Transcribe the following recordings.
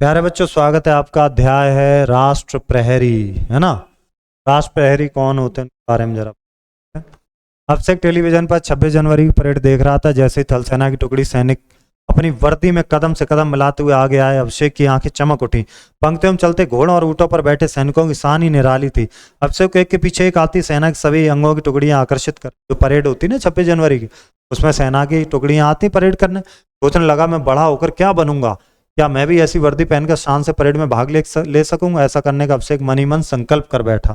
प्यारे बच्चों, स्वागत है आपका। अध्याय है राष्ट्र प्रहरी, है ना। राष्ट्र प्रहरी कौन होते हैं बारे में जरा। अब से टेलीविजन पर 26 जनवरी की परेड देख रहा था। जैसे ही थल सेना की टुकड़ी सैनिक अपनी वर्दी में कदम से कदम मिलाते हुए आगे आए, अभिषेक की आंखें चमक उठी। पंक्तियों में चलते घोड़ों और ऊँटों पर बैठे सैनिकों की शान ही निराली थी। अभिषेक एक के पीछे एक आती सेना के सभी अंगों की टुकड़ियां आकर्षित कर, जो परेड होती ना 26 जनवरी की, उसमें सेना की टुकड़ियां आती परेड करने। सोचने लगा, मैं बड़ा होकर क्या बनूंगा, क्या मैं भी ऐसी वर्दी पहनकर शान से परेड में भाग ले सकूंगा। ऐसा करने का अभिषेक मन ही मन संकल्प कर बैठा।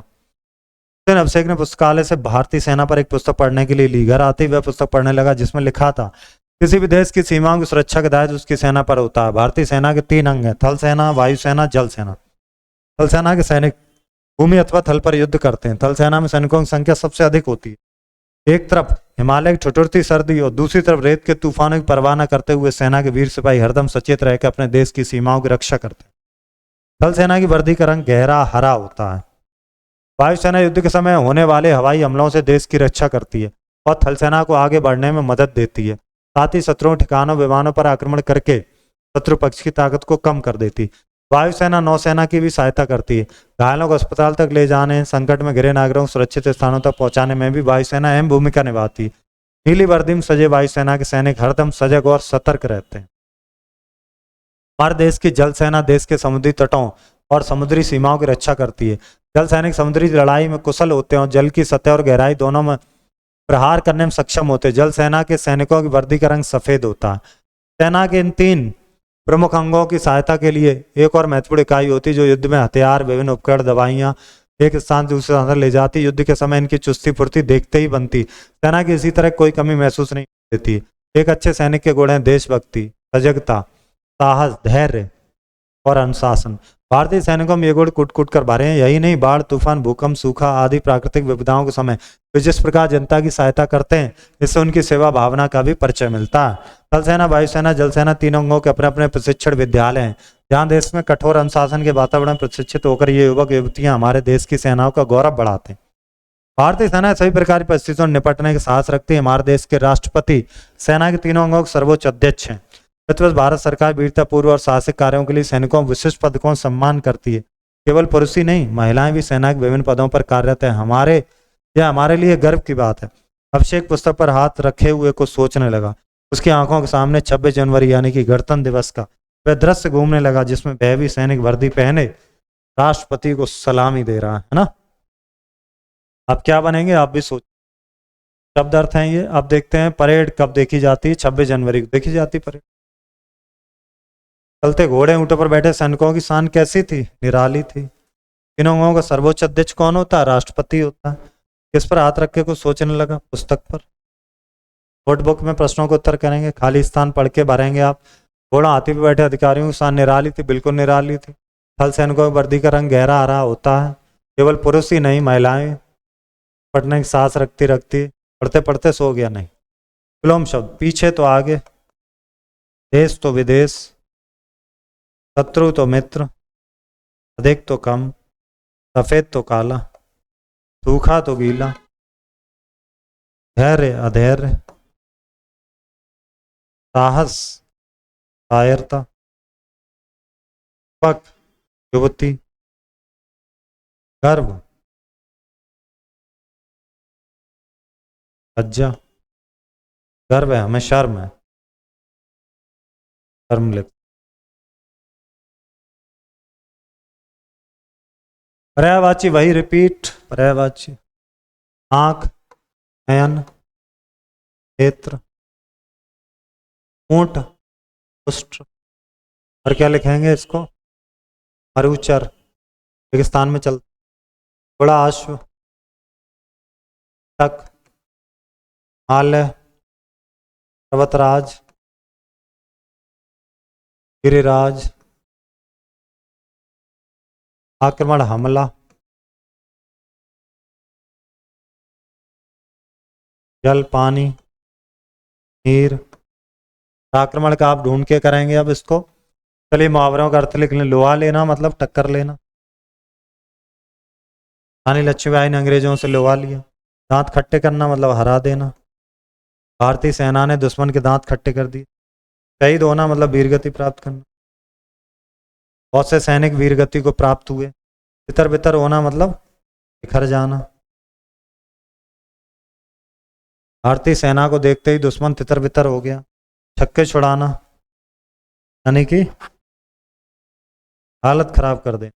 दिन अभिषेक ने पुस्तकालय से भारतीय सेना पर एक पुस्तक पढ़ने के लिए ली। घर आते ही वह पुस्तक पढ़ने लगा, जिसमें लिखा था, किसी भी देश की सीमाओं की सुरक्षा का दायित्व उसकी सेना पर होता है। भारतीय सेना के 3 अंग हैं, थल सेना, वायुसेना, जल सेना। थल सेना के सैनिक भूमि अथवा थल पर युद्ध करते हैं। थल सेना में सैनिकों की संख्या सबसे अधिक होती है। एक तरफ हिमालय की ठिठुरती सर्दी और दूसरी तरफ रेत के तूफानों की परवाह न करते हुए सेना के वीर सिपाही हरदम सचेत रहकर अपने देश की सीमाओं की रक्षा करते हैं। थल सेना की वर्दी का रंग गहरा हरा होता है। वायुसेना युद्ध के समय होने वाले हवाई हमलों से देश की रक्षा करती है और थल सेना को आगे बढ़ने में मदद देती है। साथ ही शत्रु ठिकानों विमानों पर आक्रमण करके शत्रु पक्ष की ताकत को कम कर देती। वायुसेना नौसेना की भी सहायता करती है। घायलों को अस्पताल तक ले जाने, संकट में घिरे नागरिकों को सुरक्षित स्थानों तक पहुंचाने में भी वायुसेना अहम भूमिका निभाती है। नीली वर्दी में सजे वायुसेना के सैनिक हरदम सजग और सतर्क रहते हैं। हमारे देश की जल सेना देश के समुद्री तटों और समुद्री सीमाओं की रक्षा करती है। जल सैनिक समुद्री लड़ाई में कुशल होते हैं और जल की सतह और गहराई दोनों में प्रहार करने में सक्षम होते हैं। जल सेना के सैनिकों की वर्दी का रंग सफेद होता है। सेना के इन 3 प्रमुख अंगों की सहायता के लिए एक और महत्वपूर्ण इकाई होती है, जो युद्ध में हथियार, विभिन्न उपकरण, दवाइयां एक स्थान से दूसरे स्थान तक ले जाती। युद्ध के समय इनकी चुस्ती फुर्ती देखते ही बनती। सेना की इसी तरह कोई कमी महसूस नहीं देती। एक अच्छे सैनिक के गुण हैं देशभक्ति, सजगता, साहस, धैर्य और अनुशासन। भारतीय सैनिकों में ये गुण कुट कुट कर भरे हैं। यही नहीं, बाढ़, तूफान, भूकंप, सूखा आदि प्राकृतिक विपदाओं के समय वे जिस प्रकार जनता की सहायता करते हैं, इससे उनकी सेवा भावना का भी परिचय मिलता है। थल सेना, वायुसेना, जल सेना तीनों अंगों के अपने अपने प्रशिक्षण विद्यालय हैं, जहाँ देश में कठोर अनुशासन के वातावरण में प्रशिक्षित होकर ये युवक युवतियां हमारे देश की सेनाओं का गौरव बढ़ाते हैं। भारतीय सेना सभी प्रकार की परिस्थितियों से निपटने के साहस रखती है। हमारे देश के राष्ट्रपति सेना के तीनों अंगों के सर्वोच्च अध्यक्ष हैं। प्रतिवर्ष भारत सरकार वीरतापूर्व और साहसिक कार्यों के लिए सैनिकों को विशिष्ट पदकों से सम्मान करती है। केवल पुरुष ही नहीं, महिलाएं भी सेना के विभिन्न पदों पर कार्यरत हैं। हमारे लिए गर्व की बात है। अभिषेक पुस्तक पर हाथ रखे हुए कुछ सोचने लगा। उसकी आंखों के सामने 26 जनवरी यानी कि गणतंत्र दिवस का वह दृश्य घूमने लगा, जिसमें वह भी सैनिक वर्दी पहने राष्ट्रपति को सलामी दे रहा है ना। अब क्या बनेंगे आप भी सोच। शब्द अर्थ हैं ये। अब देखते हैं परेड कब देखी जाती है। 26 जनवरी को देखी जाती परेड। चलते घोड़े ऊँटों पर बैठे सैनिकों की शान कैसी थी, निराली थी। इन अंगों का सर्वोच्च अध्यक्ष कौन होता है, राष्ट्रपति होता है। किस पर हाथ रख के कुछ सोचने लगा, पुस्तक पर। नोटबुक में प्रश्नों को उत्तर करेंगे, खाली स्थान पढ़ के भरेंगे आप। घोड़ा हाथी पर बैठे अधिकारियों की शान निराली थी, बिल्कुल निराली थी। थल सैनिकों की वर्दी का रंग गहरा हरा होता है। केवल पुरुष ही नहीं, महिलाएं पढ़ने की साहस रखती पढ़ते पढ़ते सो गया नहीं। विलोम शब्द, पीछे तो आगे, देश तो विदेश, शत्रु तो मित्र, अधिक तो कम, सफेद तो काला, सूखा तो गीला, धैर्य अधैर्य, साहस कायरता, पक युवती, गर्व लज्जा। गर्व है हमें, शर्म है, शर्म लिख। पर्यायवाची वही रिपीट। पर्यायवाची आंख, नयन, नेत्र, ऊंट, उष्ट्र। और क्या लिखेंगे इसको, मरुचर, रेगिस्तान में चल, घोड़ा, अश्व, तक, आलय, पर्वतराज, गिरिराज, आक्रमण, हमला, जल, पानी, नीर। आक्रमण का आप ढूंढ के करेंगे अब इसको। चलिए मुहावरों का अर्थ लिख लें। लोहा लेना मतलब टक्कर लेना। रानी लक्ष्मीबाई ने अंग्रेजों से लोहा लिया। दांत खट्टे करना मतलब हरा देना। भारतीय सेना ने दुश्मन के दांत खट्टे कर दिए। शहीद होना मतलब वीरगति प्राप्त करना। बहुत से सैनिक वीर गति को प्राप्त हुए। तितर बितर होना मतलब बिखर जाना। भारतीय सेना को देखते ही दुश्मन तितर बितर हो गया। छक्के छुड़ाना यानी कि हालत खराब कर दे।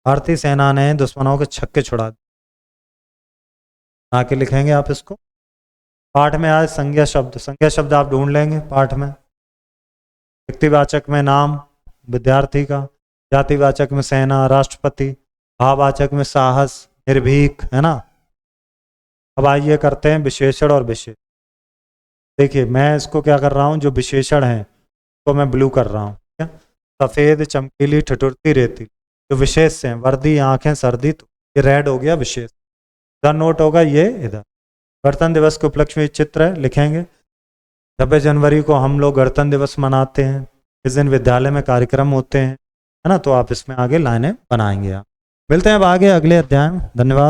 भारतीय सेना ने दुश्मनों के छक्के छुड़ा दिए। आके लिखेंगे आप इसको। पाठ में आज संज्ञा शब्द आप ढूंढ लेंगे पाठ में। व्यक्तिवाचक में नाम विद्यार्थी का, जातिवाचक में सेना, राष्ट्रपति, भाववाचक में साहस, निर्भीक, है ना। अब आइए करते हैं विशेषण और विशेष। देखिए मैं इसको क्या कर रहा हूँ, जो विशेषण है तो मैं ब्लू कर रहा हूँ। सफेद, चमकीली, ठिठुरती, रेती। जो विशेष हैं वर्दी, आंखें, सर्दी, तो ये रेड हो गया विशेष। इधर नोट होगा ये इधर। गणतंत्र दिवस के उपलक्ष्य में चित्र है, लिखेंगे 26 जनवरी को हम लोग गणतंत्र दिवस मनाते हैं। इस दिन विद्यालय में कार्यक्रम होते हैं, है ना। तो आप इसमें आगे लाइनें बनाएंगे। आप मिलते हैं अब आगे अगले अध्याय में। धन्यवाद।